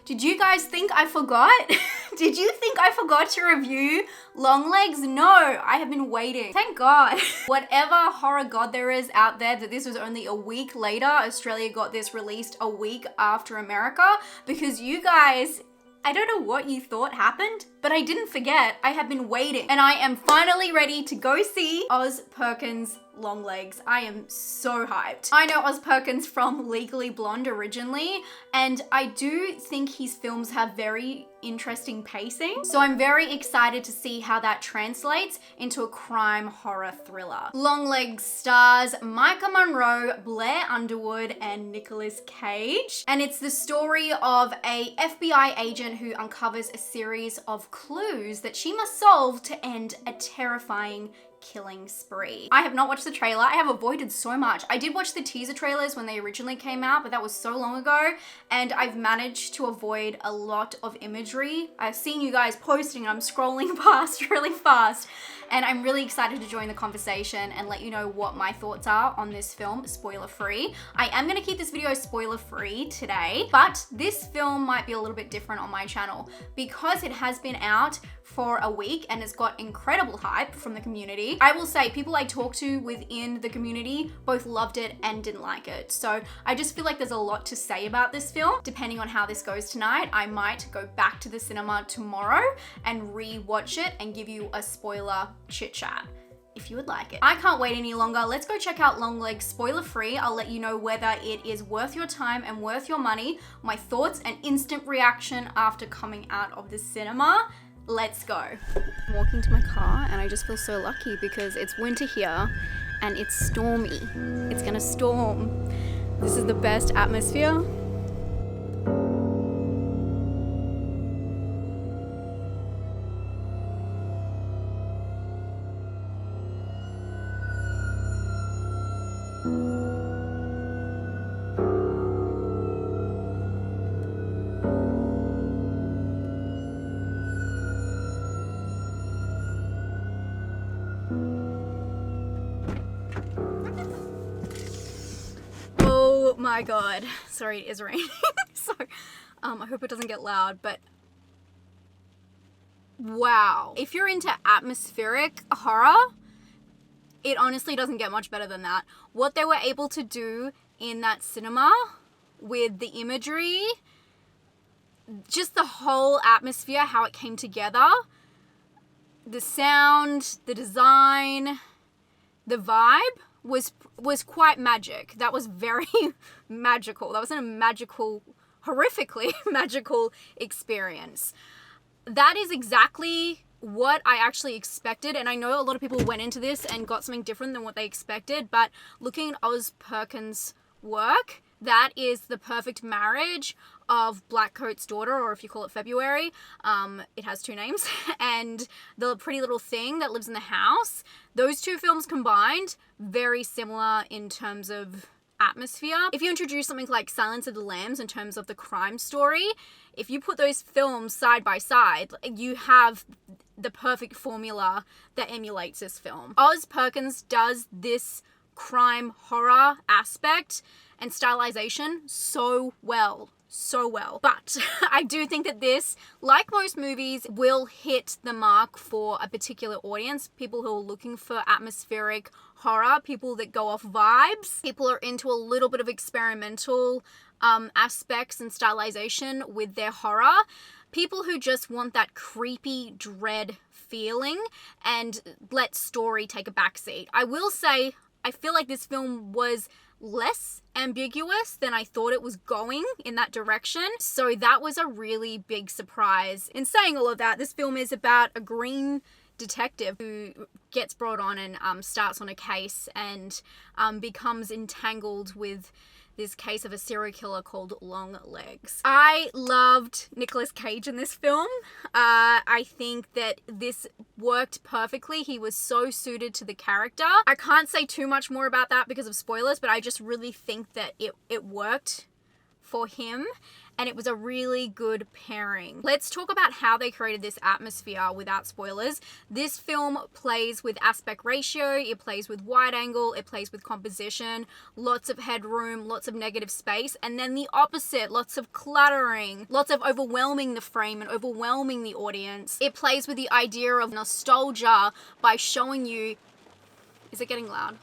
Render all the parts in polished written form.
Did you guys think I forgot? Did you think I forgot to review Longlegs? No, I have been waiting. Thank God. Whatever horror god there is out there that this was only a week later, Australia got this released a week after America, because you guys, I don't know what you thought happened, but I didn't forget. I have been waiting and I am finally ready to go see Oz Perkins' Longlegs. I am so hyped. I know Oz Perkins from Legally Blonde originally, and I do think his films have very interesting pacing. So I'm very excited to see how that translates into a crime horror thriller. Longlegs stars Micah Monroe, Blair Underwood, and Nicolas Cage. And it's the story of a FBI agent who uncovers a series of clues that she must solve to end a terrifying killing spree. I have not watched the trailer. I have avoided so much. I did watch the teaser trailers when they originally came out, but that was so long ago, and I've managed to avoid a lot of imagery. I've seen you guys posting, I'm scrolling past really fast, and I'm really excited to join the conversation and let you know what my thoughts are on this film, spoiler free. I am gonna keep this video spoiler free today, but this film might be a little bit different on my channel because it has been out for a week and it's got incredible hype from the community. I will say people I talked to within the community both loved it and didn't like it. So I just feel like there's a lot to say about this film. Depending on how this goes tonight, I might go back to the cinema tomorrow and re-watch it and give you a spoiler chit chat if you would like it. I can't wait any longer. Let's go check out Longlegs spoiler free. I'll let you know whether it is worth your time and worth your money, my thoughts and instant reaction after coming out of the cinema. Let's go. I'm walking to my car and I just feel so lucky because it's winter here and it's stormy. It's gonna storm. This is the best atmosphere. Oh my God. Sorry, it is raining. So, I hope it doesn't get loud, but wow. If you're into atmospheric horror, it honestly doesn't get much better than that. What they were able to do in that cinema with the imagery, just the whole atmosphere, how it came together, the sound, the design, the vibe was quite magic. That was very magical. That wasn't a magical, horrifically magical experience. That is exactly what I actually expected, and I know a lot of people went into this and got something different than what they expected, but looking at Oz Perkins' work, that is the perfect marriage of Blackcoat's Daughter, or if you call it February, it has two names, and The Pretty Little Thing That Lives in the House. Those two films combined, very similar in terms of atmosphere. If you introduce something like Silence of the Lambs in terms of the crime story, if you put those films side by side, you have the perfect formula that emulates this film. Oz Perkins does this crime horror aspect and stylization so well. But I do think that this, like most movies, will hit the mark for a particular audience. People who are looking for atmospheric horror, people that go off vibes, people are into a little bit of experimental aspects and stylization with their horror, people who just want that creepy dread feeling and let story take a backseat. I will say, I feel like this film was less ambiguous than I thought it was going in that direction. So that was a really big surprise. In saying all of that, this film is about a green detective who gets brought on and starts on a case and becomes entangled with this case of a serial killer called Longlegs. I loved Nicolas Cage in this film. I think that this worked perfectly. He was so suited to the character. I can't say too much more about that because of spoilers, but I just really think that it worked for him, and it was a really good pairing. Let's talk about how they created this atmosphere without spoilers. This film plays with aspect ratio, it plays with wide angle, it plays with composition, lots of headroom, lots of negative space, and then the opposite, lots of cluttering, lots of overwhelming the frame and overwhelming the audience. It plays with the idea of nostalgia by showing you... Is it getting loud?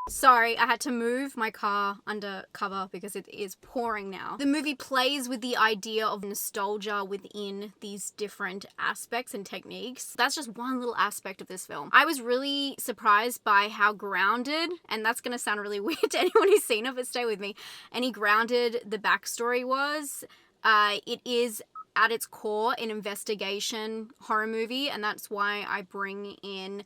Sorry, I had to move my car under cover because it is pouring now. The movie plays with the idea of nostalgia within these different aspects and techniques. That's just one little aspect of this film. I was really surprised by how grounded, and that's gonna sound really weird to anyone who's seen it, but stay with me, and grounded the backstory was. It is at its core an investigation horror movie, and that's why I bring in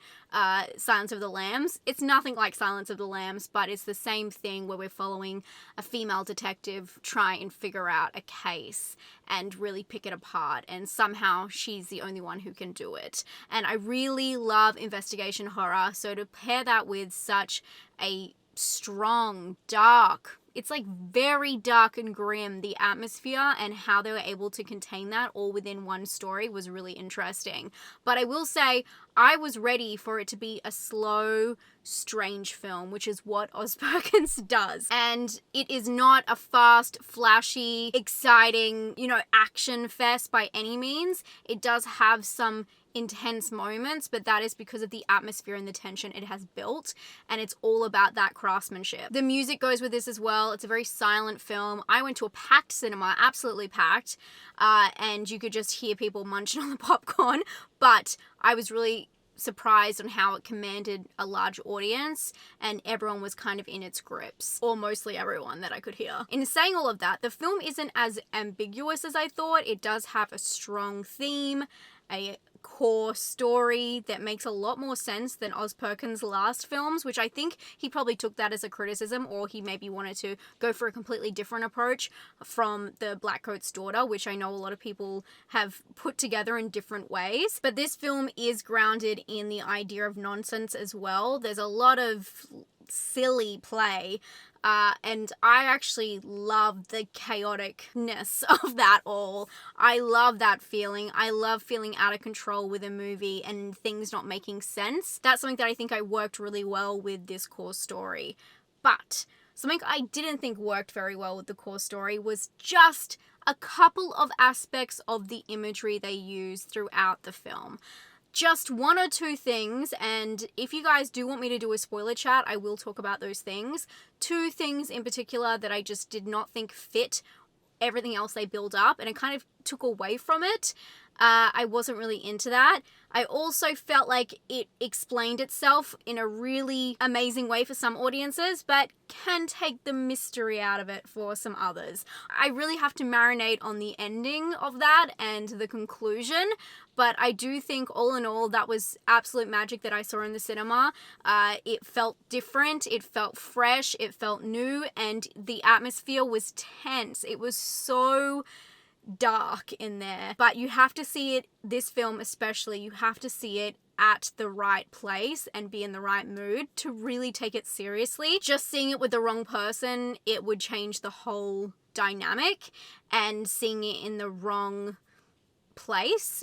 Silence of the Lambs. It's nothing like Silence of the Lambs, but it's the same thing where we're following a female detective try and figure out a case and really pick it apart, and somehow she's the only one who can do it. And I really love investigation horror, so to pair that with such a strong, dark, it's like very dark and grim, the atmosphere and how they were able to contain that all within one story was really interesting. But I will say, I was ready for it to be a slow, strange film, which is what Oz Perkins does. And it is not a fast, flashy, exciting, action fest by any means. It does have some intense moments, but that is because of the atmosphere and the tension it has built, and it's all about that craftsmanship. The music goes with this as well. It's a very silent film. I went to a packed cinema, absolutely packed, and you could just hear people munching on the popcorn, but I was really surprised on how it commanded a large audience and everyone was kind of in its grips, or mostly everyone that I could hear. In saying all of that, the film isn't as ambiguous as I thought. It does have a strong theme, a core story that makes a lot more sense than Oz Perkins' last films, which I think he probably took that as a criticism, or he maybe wanted to go for a completely different approach from The Blackcoat's Daughter, which I know a lot of people have put together in different ways. But this film is grounded in the idea of nonsense as well. There's a lot of silly play, and I actually love the chaoticness of that all. I love that feeling. I love feeling out of control with a movie and things not making sense. That's something that I think I worked really well with this core story. But something I didn't think worked very well with the core story was just a couple of aspects of the imagery they use throughout the film. Just one or two things, and if you guys do want me to do a spoiler chat, I will talk about those things. Two things in particular that I just did not think fit everything else they build up, and it kind of took away from it. I wasn't really into that. I also felt like it explained itself in a really amazing way for some audiences, but can take the mystery out of it for some others. I really have to marinate on the ending of that and the conclusion, but I do think all in all that was absolute magic that I saw in the cinema. It felt different, it felt fresh, it felt new, and the atmosphere was tense. It was so dark in there, but you have to see it, this film especially, you have to see it at the right place and be in the right mood to really take it seriously. Just seeing it with the wrong person, it would change the whole dynamic, and seeing it in the wrong place,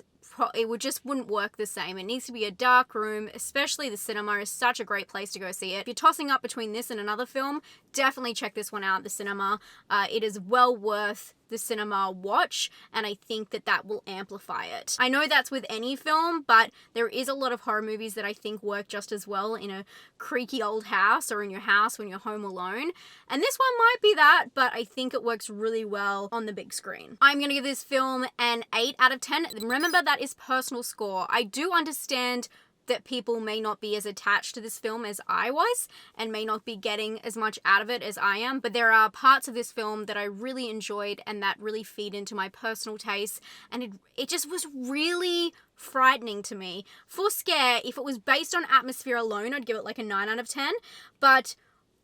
it wouldn't work the same. It needs to be a dark room, especially the cinema is such a great place to go see it. If you're tossing up between this and another film, definitely check this one out at the cinema. It is well worth the cinema watch, and I think that will amplify it. I know that's with any film, but there is a lot of horror movies that I think work just as well in a creaky old house or in your house when you're home alone, and this one might be that, but I think it works really well on the big screen. I'm gonna give this film an 8 out of 10. Remember, that is personal score. I do understand that people may not be as attached to this film as I was and may not be getting as much out of it as I am, but there are parts of this film that I really enjoyed and that really feed into my personal taste, and it just was really frightening to me. For scare, if it was based on atmosphere alone, I'd give it like a 9 out of 10, but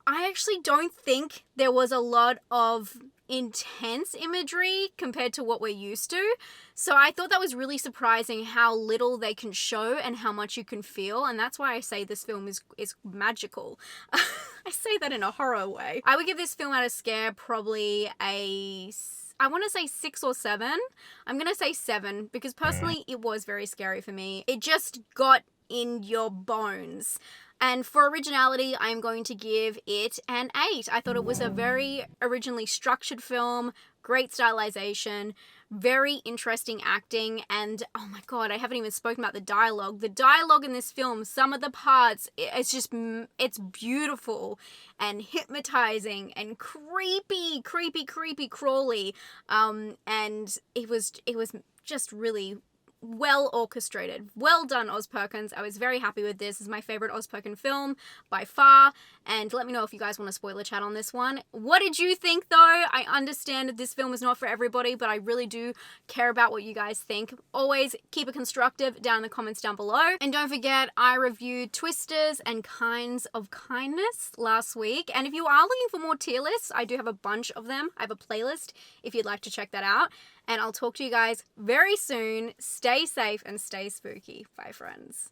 I actually don't think there was a lot of intense imagery compared to what we're used to. So I thought that was really surprising how little they can show and how much you can feel, and that's why I say this film is magical. I I say that in a horror way. I would give this film out of scare probably I want to say 6 or 7. I'm going to say 7 because personally it was very scary for me. It just got in your bones. And for originality, I'm going to give it an 8. I thought it was a very originally structured film, great stylization, very interesting acting, and oh my god, I haven't even spoken about the dialogue. The dialogue in this film, some of the parts, it's beautiful and hypnotizing and creepy crawly. And it was just really well orchestrated. Well done, Oz Perkins. I was very happy with this. This is my favorite Oz Perkins film by far. And let me know if you guys want a spoiler chat on this one. What did you think though? I understand that this film is not for everybody, but I really do care about what you guys think. Always keep it constructive down in the comments down below. And don't forget, I reviewed Twisters and Kinds of Kindness last week. And if you are looking for more tier lists, I do have a bunch of them. I have a playlist if you'd like to check that out. And I'll talk to you guys very soon. Stay safe and stay spooky. Bye, friends.